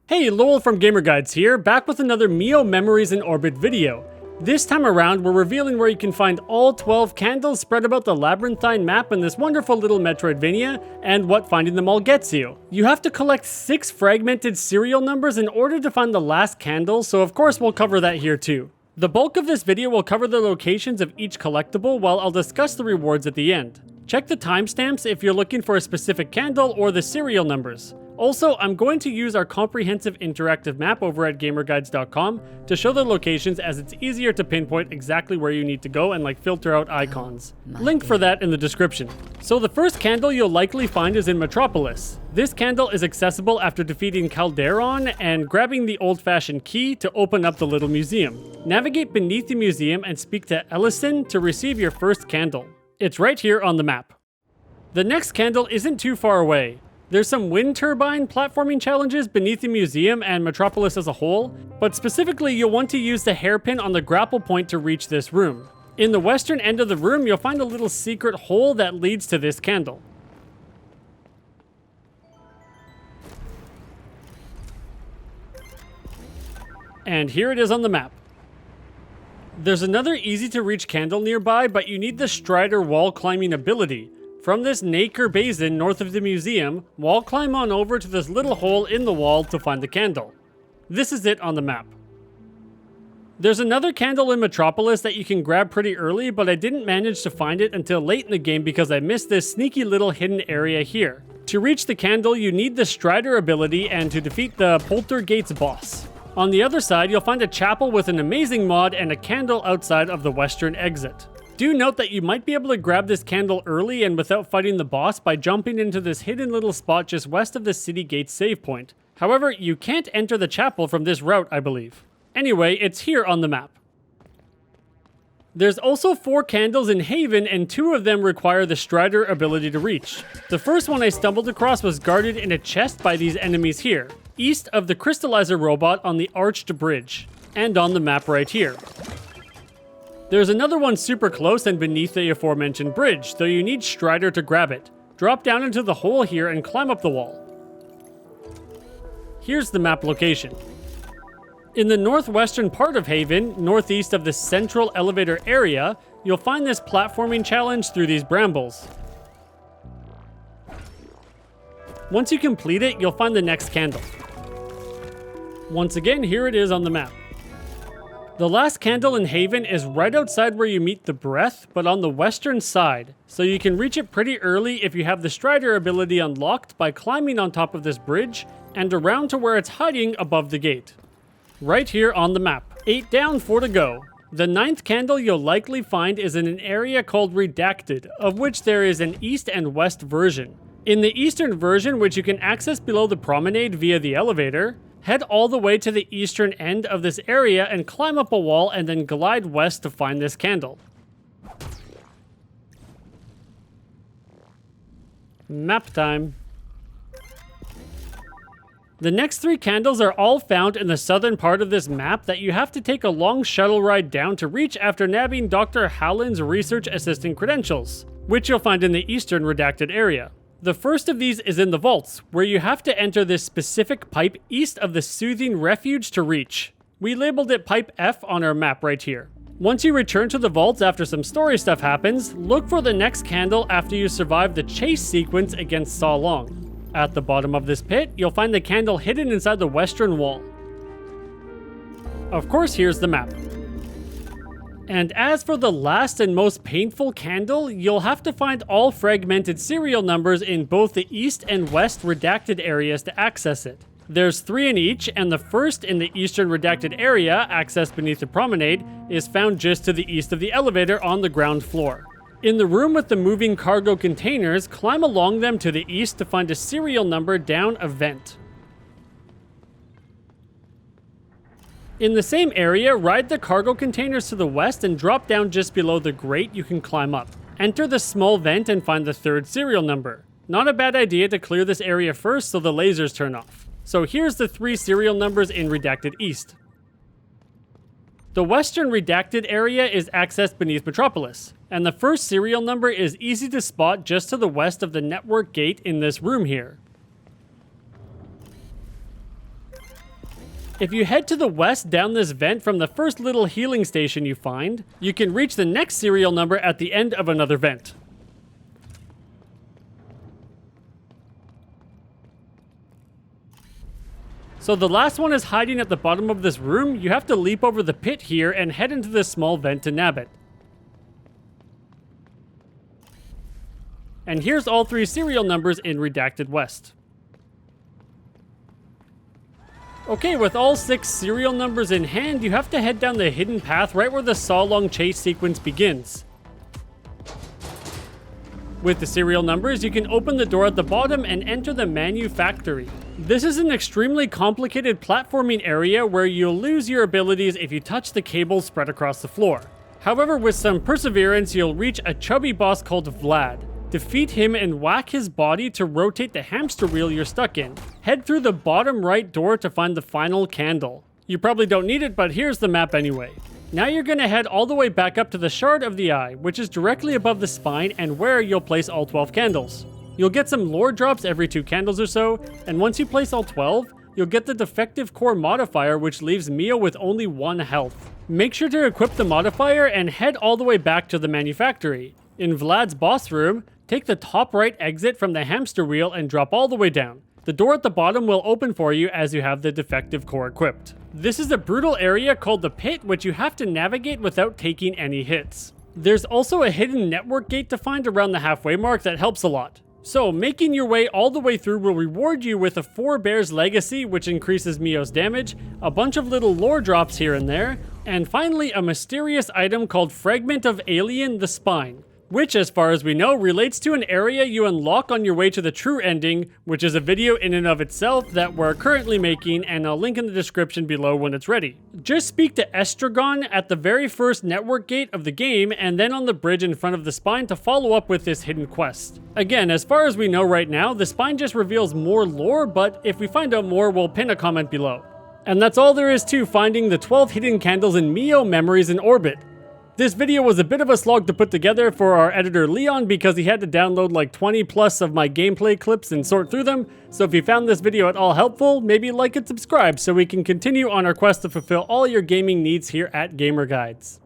Hey, Lowell from Gamer Guides here, back with another Mio Memories in Orbit video. This time around, we're revealing where you can find all 12 candles spread about the labyrinthine map in this wonderful little Metroidvania, and what finding them all gets you. You have to collect 6 fragmented serial numbers in order to find the last candle, so of course we'll cover that here too. The bulk of this video will cover the locations of each collectible, while I'll discuss the rewards at the end. Check the timestamps if you're looking for a specific candle or the serial numbers. Also, I'm going to use our comprehensive interactive map over at gamerguides.com to show the locations, as it's easier to pinpoint exactly where you need to go and filter out icons. Link for that in the description. So the first candle you'll likely find is in Metropolis. This candle is accessible after defeating Calderon and grabbing the old-fashioned key to open up the little museum. Navigate beneath the museum and speak to Ellison to receive your first candle. It's right here on the map. The next candle isn't too far away. There's some wind turbine platforming challenges beneath the museum and Metropolis as a whole, but specifically you'll want to use the hairpin on the grapple point to reach this room. In the western end of the room, you'll find a little secret hole that leads to this candle. And here it is on the map. There's another easy to reach candle nearby, but you need the Strider wall climbing ability. From this nacre basin north of the museum, wall climb on over to this little hole in the wall to find the candle. This is it on the map. There's another candle in Metropolis that you can grab pretty early, but I didn't manage to find it until late in the game because I missed this sneaky little hidden area here. To reach the candle, you need the Strider ability and to defeat the Poltergeist boss. On the other side, you'll find a chapel with an amazing mod and a candle outside of the western exit. Do note that you might be able to grab this candle early and without fighting the boss by jumping into this hidden little spot just west of the city gate save point. However, you can't enter the chapel from this route, I believe. Anyway, it's here on the map. There's also 4 candles in Haven, and 2 of them require the Strider ability to reach. The first one I stumbled across was guarded in a chest by these enemies here, east of the crystallizer robot on the arched bridge, and on the map right here. There's another one super close and beneath the aforementioned bridge, though you need Strider to grab it. Drop down into the hole here and climb up the wall. Here's the map location. In the northwestern part of Haven, northeast of the central elevator area, you'll find this platforming challenge through these brambles. Once you complete it, you'll find the next candle. Once again, here it is on the map. The last candle in Haven is right outside where you meet the Breath, but on the western side, so you can reach it pretty early if you have the Strider ability unlocked by climbing on top of this bridge and around to where it's hiding above the gate. Right here on the map. 8 down, 4 to go. The 9th candle you'll likely find is in an area called Redacted, of which there is an east and west version. In the eastern version, which you can access below the promenade via the elevator, head all the way to the eastern end of this area and climb up a wall and then glide west to find this candle. Map time. The next 3 candles are all found in the southern part of this map that you have to take a long shuttle ride down to reach after nabbing Dr. Howland's research assistant credentials, which you'll find in the eastern redacted area. The first of these is in the vaults, where you have to enter this specific pipe east of the Soothing Refuge to reach. We labeled it Pipe F on our map right here. Once you return to the vaults after some story stuff happens, look for the next candle after you survive the chase sequence against Saw Long. At the bottom of this pit, you'll find the candle hidden inside the western wall. Of course, here's the map. And as for the last and most painful candle, you'll have to find all fragmented serial numbers in both the east and west redacted areas to access it. There's 3 in each, and the first in the eastern redacted area, accessed beneath the promenade, is found just to the east of the elevator on the ground floor. In the room with the moving cargo containers, climb along them to the east to find a serial number down a vent. In the same area, ride the cargo containers to the west and drop down just below the grate you can climb up. Enter the small vent and find the 3rd serial number. Not a bad idea to clear this area first so the lasers turn off. So here's the 3 serial numbers in Redacted East. The western redacted area is accessed beneath Metropolis, and the first serial number is easy to spot just to the west of the network gate in this room here. If you head to the west down this vent from the first little healing station you find, you can reach the next serial number at the end of another vent. So the last one is hiding at the bottom of this room. You have to leap over the pit here and head into this small vent to nab it. And here's all 3 serial numbers in Redacted West. Okay, with all 6 serial numbers in hand, you have to head down the hidden path right where the saw-long chase sequence begins. With the serial numbers, you can open the door at the bottom and enter the Manufactory. This is an extremely complicated platforming area where you'll lose your abilities if you touch the cables spread across the floor. However, with some perseverance, you'll reach a chubby boss called Vlad. Defeat him and whack his body to rotate the hamster wheel you're stuck in. Head through the bottom right door to find the final candle. You probably don't need it, but here's the map anyway. Now you're going to head all the way back up to the Shard of the Eye, which is directly above the spine and where you'll place all 12 candles. You'll get some lore drops every 2 candles or so, and once you place all 12, you'll get the defective core modifier, which leaves Mio with only 1 health. Make sure to equip the modifier and head all the way back to the Manufactory. In Vlad's boss room, take the top right exit from the hamster wheel and drop all the way down. The door at the bottom will open for you as you have the defective core equipped. This is a brutal area called the pit, which you have to navigate without taking any hits. There's also a hidden network gate to find around the halfway mark that helps a lot. So making your way all the way through will reward you with a 4 Bears Legacy, which increases Mio's damage, a bunch of little lore drops here and there, and finally a mysterious item called Fragment of Alien the Spine, which, as far as we know, relates to an area you unlock on your way to the true ending, which is a video in and of itself that we're currently making, and I'll link in the description below when it's ready. Just speak to Estragon at the very first network gate of the game, and then on the bridge in front of the spine to follow up with this hidden quest. Again, as far as we know right now, the spine just reveals more lore, but if we find out more, we'll pin a comment below. And that's all there is to finding the 12 hidden candles in Mio Memories in Orbit. This video was a bit of a slog to put together for our editor Leon because he had to download like 20 plus of my gameplay clips and sort through them, so if you found this video at all helpful, maybe like and subscribe so we can continue on our quest to fulfill all your gaming needs here at Gamer Guides.